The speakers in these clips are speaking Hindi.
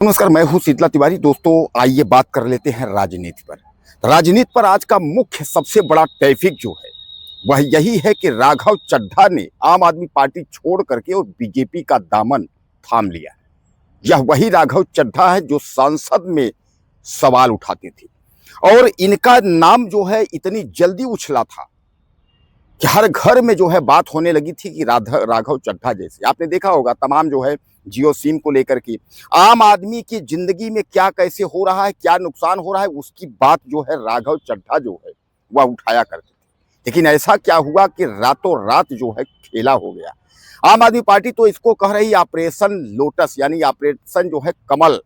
नमस्कार, मैं हूं शीतला तिवारी। दोस्तों, आइए बात कर लेते हैं राजनीति पर। राजनीति पर आज का मुख्य सबसे बड़ा टॉपिक जो है वह यही है कि राघव चड्ढा ने आम आदमी पार्टी छोड़ करके और बीजेपी का दामन थाम लिया। यह वही राघव चड्ढा है जो संसद में सवाल उठाते थे और इनका नाम जो है इतनी जल्दी उछला था कि हर घर में जो है बात होने लगी थी कि राघव चड्ढा जैसे आपने देखा होगा तमाम जो है जियो सिम को लेकर के आम आदमी की जिंदगी में क्या कैसे हो रहा है, क्या नुकसान हो रहा है, उसकी बात जो है राघव चड्ढा जो है वह उठाया करते थे। लेकिन ऐसा क्या हुआ कि रातों रात जो है खेला हो गया। आम आदमी पार्टी तो इसको कह रही ऑपरेशन लोटस यानी ऑपरेशन जो है कमल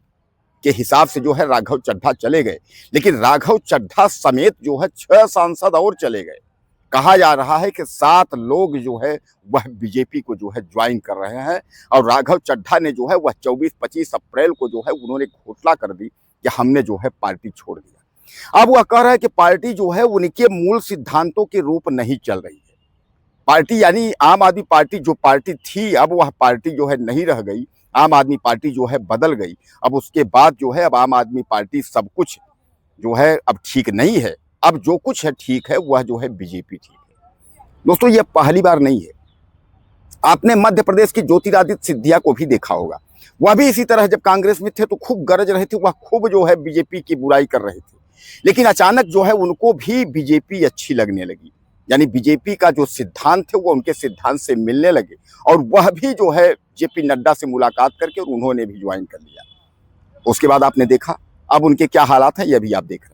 के हिसाब से जो है राघव चड्ढा चले गए, लेकिन राघव चड्ढा समेत जो है 6 सांसद और चले गए। कहा जा रहा है कि 7 लोग जो है वह बीजेपी को जो है ज्वाइन कर रहे हैं और राघव चड्ढा ने जो है वह 24-25 अप्रैल को जो है उन्होंने घोषणा कर दी कि हमने जो है पार्टी छोड़ दिया। अब वह कह रहा है कि पार्टी जो है उनके मूल सिद्धांतों के रूप नहीं चल रही है। पार्टी यानी आम आदमी पार्टी जो पार्टी थी अब वह पार्टी जो है नहीं रह गई। आम आदमी पार्टी जो है बदल गई। अब उसके बाद जो है अब आम आदमी पार्टी सब कुछ जो है अब ठीक नहीं है। अब जो कुछ है ठीक है वह जो है बीजेपी ठीक है। दोस्तों, यह पहली बार नहीं है। आपने मध्य प्रदेश की ज्योतिरादित्य सिंधिया को भी देखा होगा। वह भी इसी तरह जब कांग्रेस में थे तो खूब गरज रहे थे, वह खूब जो है बीजेपी की बुराई कर रहे थे। लेकिन अचानक जो है उनको भी बीजेपी अच्छी लगने लगी, यानी बीजेपी का जो सिद्धांत थे वो उनके सिद्धांत से मिलने लगे और वह भी जो है जेपी नड्डा से मुलाकात करके और उन्होंने भी ज्वाइन कर लिया। उसके बाद आपने देखा अब उनके क्या हालात हैं, यह भी आप देख रहे हैं।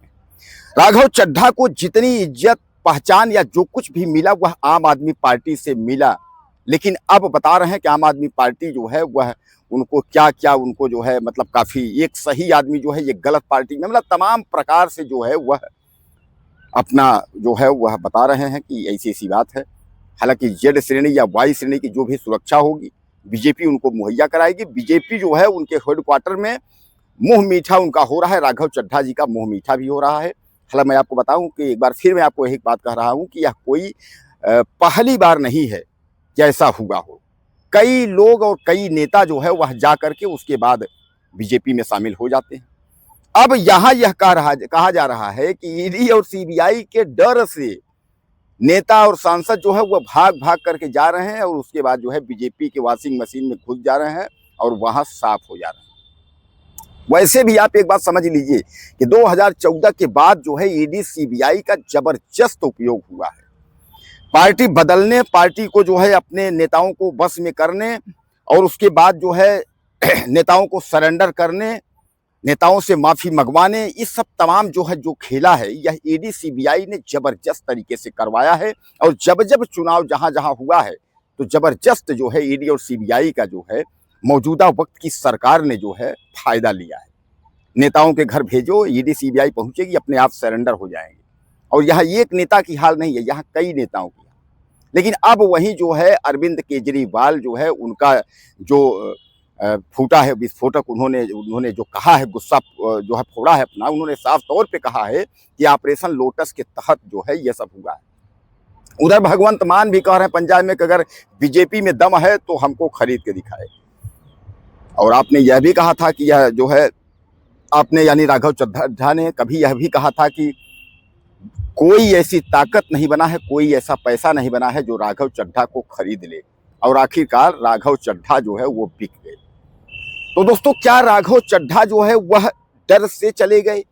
राघव चड्ढा को जितनी इज्जत पहचान या जो कुछ भी मिला वह आम आदमी पार्टी से मिला, लेकिन अब बता रहे हैं कि आम आदमी पार्टी जो है वह उनको क्या क्या उनको जो है मतलब काफी एक सही आदमी जो है ये गलत पार्टी में मतलब तमाम प्रकार से जो है वह अपना जो है वह बता रहे हैं कि ऐसी ऐसी बात है। हालांकि जेड श्रेणी या वाई श्रेणी की जो भी सुरक्षा होगी बीजेपी उनको मुहैया कराएगी। बीजेपी जो है उनके हेडक्वार्टर में मुंह मीठा उनका हो रहा है, राघव चड्ढा जी का मुंह मीठा भी हो रहा है। हालांकि मैं आपको बताऊं कि एक बार फिर मैं आपको एक बात कह रहा हूं कि यह कोई पहली बार नहीं है कि ऐसा हुआ हो। कई लोग और कई नेता जो है वह जा करके उसके बाद बीजेपी में शामिल हो जाते हैं। अब यहाँ यह कहा जा रहा है कि ईडी और सीबीआई के डर से नेता और सांसद जो है वह भाग भाग करके जा रहे हैं और उसके बाद जो है बीजेपी के वॉशिंग मशीन में घुस जा रहे हैं और वहां साफ हो जा रहे हैं। वैसे भी आप एक बात समझ लीजिए कि 2014 के बाद जो है ईडी सीबीआई का जबरदस्त उपयोग हुआ है पार्टी बदलने, पार्टी को जो है अपने नेताओं को बस में करने और उसके बाद जो है नेताओं को सरेंडर करने, नेताओं से माफी मंगवाने, इस सब तमाम जो है जो खेला है यह ईडी सीबीआई ने जबरदस्त तरीके से करवाया है। और जब जब चुनाव जहां जहां हुआ है तो जबरदस्त जो है ईडी और सीबीआई का जो है मौजूदा वक्त की सरकार ने जो है फायदा लिया है। नेताओं के घर भेजो, ईडी सीबीआई पहुंचेगी, अपने आप सरेंडर हो जाएंगे। और यहाँ एक नेता की हाल नहीं है, यहाँ कई नेताओं की। लेकिन अब वही जो है अरविंद केजरीवाल जो है उनका जो फूटा है विस्फोटक, उन्होंने जो कहा है, गुस्सा जो है फोड़ा है अपना, उन्होंने साफ तौर पे कहा है कि ऑपरेशन लोटस के तहत जो है ये सब हुआ है। उधर भगवंत मान भी कह रहे हैं पंजाब में कि अगर बीजेपी में दम है तो हमको खरीद के दिखाए। और आपने यह भी कहा था कि यह जो है आपने यानी राघव चड्ढा ने कभी यह भी कहा था कि कोई ऐसी ताकत नहीं बना है, कोई ऐसा पैसा नहीं बना है जो राघव चड्ढा को खरीद ले। और आखिरकार राघव चड्ढा जो है वो बिक गए। तो दोस्तों, क्या राघव चड्ढा जो है वह डर से चले गए,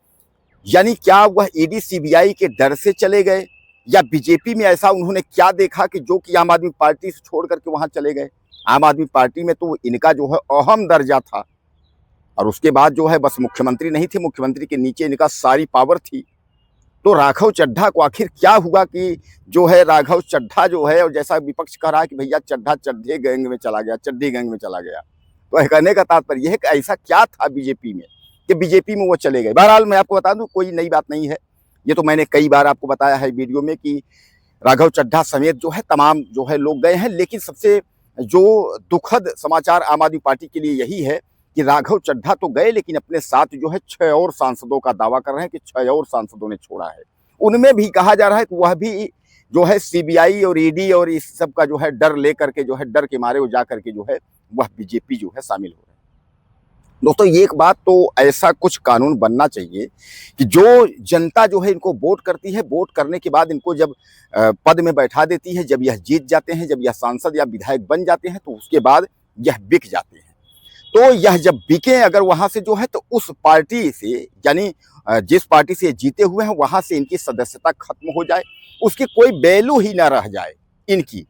यानी क्या वह ईडी सीबीआई के डर से चले गए, या बीजेपी में ऐसा उन्होंने क्या देखा कि जो कि आम आदमी पार्टी से छोड़ करके वहां चले गए। आम आदमी पार्टी में तो इनका जो है अहम दर्जा था और उसके बाद जो है बस मुख्यमंत्री नहीं थे, मुख्यमंत्री के नीचे इनका सारी पावर थी। तो राघव चड्ढा को आखिर क्या हुआ कि जो है राघव चड्ढा जो है, और जैसा विपक्ष कह रहा है कि भैया चड्ढा चड्ढे गैंग में चला गया, चड्ढी गैंग में चला गया, तो कहने का तात्पर्य यह है कि ऐसा क्या था बीजेपी में कि बीजेपी में वो चले गए। बहरहाल मैं आपको बता दूं कोई नई बात नहीं है, ये तो मैंने कई बार आपको बताया है वीडियो में कि राघव चड्ढा समेत जो है तमाम जो है लोग गए हैं। लेकिन सबसे जो दुखद समाचार आम आदमी पार्टी के लिए यही है कि राघव चड्ढा तो गए लेकिन अपने साथ जो है 6 और सांसदों का दावा कर रहे हैं कि 6 और सांसदों ने छोड़ा है। उनमें भी कहा जा रहा है कि वह भी जो है सीबीआई और ईडी और इस सब का जो है डर लेकर के जो है डर के मारे वो जा करके जो है वह बीजेपी जो है शामिल हो रहे हैं। दोस्तों एक बात तो ऐसा कुछ कानून बनना चाहिए कि जो जनता जो है इनको वोट करती है, वोट करने के बाद इनको जब पद में बैठा देती है, जब यह जीत जाते हैं, जब यह सांसद या विधायक बन जाते हैं, तो उसके बाद यह बिक जाते हैं। तो यह जब बिके अगर वहां से जो है तो उस पार्टी से यानी जिस पार्टी से जीते हुए हैं वहां से इनकी सदस्यता खत्म हो जाए, उसकी कोई वैल्यू ही ना रह जाए इनकी,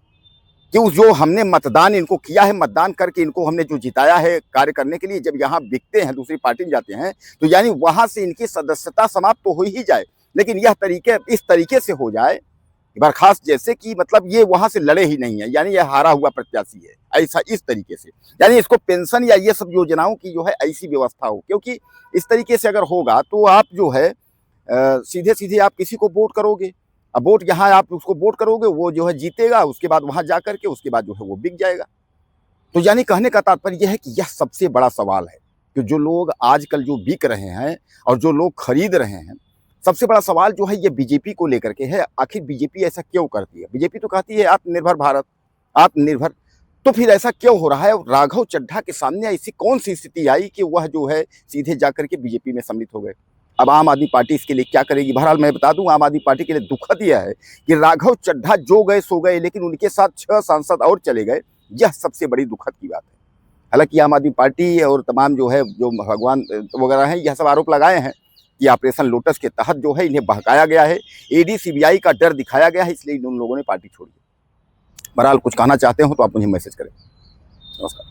कि उस जो हमने मतदान इनको किया है, मतदान करके इनको हमने जो जिताया है कार्य करने के लिए, जब यहाँ बिकते हैं दूसरी पार्टी में जाते हैं तो यानी वहां से इनकी सदस्यता समाप्त तो हो ही जाए, लेकिन यह तरीके इस तरीके से हो जाए बर्खास्त, जैसे कि मतलब ये वहां से लड़े ही नहीं है, यानी यह हारा हुआ प्रत्याशी है, ऐसा इस तरीके से, यानी इसको पेंशन या ये सब योजनाओं की जो है ऐसी व्यवस्था हो, क्योंकि इस तरीके से अगर होगा तो आप जो है सीधे सीधे आप किसी को वोट करोगे, अब वोट यहाँ आप उसको वोट करोगे, वो जो है जीतेगा, उसके बाद वहां जा करके उसके बाद जो है वो बिक जाएगा। तो यानी कहने का तात्पर्य यह है कि यह सबसे बड़ा सवाल है कि जो लोग आजकल जो बिक रहे हैं और जो लोग खरीद रहे हैं, सबसे बड़ा सवाल जो है ये बीजेपी को लेकर के है। आखिर बीजेपी ऐसा क्यों करती है? बीजेपी तो कहती है आत्मनिर्भर भारत, आत्मनिर्भर, तो फिर ऐसा क्यों हो रहा है? राघव चड्ढा के सामने ऐसी कौन सी स्थिति आई कि वह जो है सीधे जाकर के बीजेपी में सम्मिलित हो गए? अब आम आदमी पार्टी इसके लिए क्या करेगी? बहरहाल मैं बता दूं, आम आदमी पार्टी के लिए दुखद यह है कि राघव चड्ढा जो गए सो गए, लेकिन उनके साथ 6 सांसद और चले गए। यह सबसे बड़ी दुखद की बात है। हालांकि आम आदमी पार्टी और तमाम जो है जो भगवान वगैरह हैं, यह सब आरोप लगाए हैं कि ऑपरेशन लोटस के तहत जो है इन्हें बहकाया गया है, ईडी सीबीआई का डर दिखाया गया है, इसलिए उन लोगों ने पार्टी छोड़ी। बहरहाल कुछ कहना चाहते हो तो आप मुझे मैसेज करें। नमस्कार।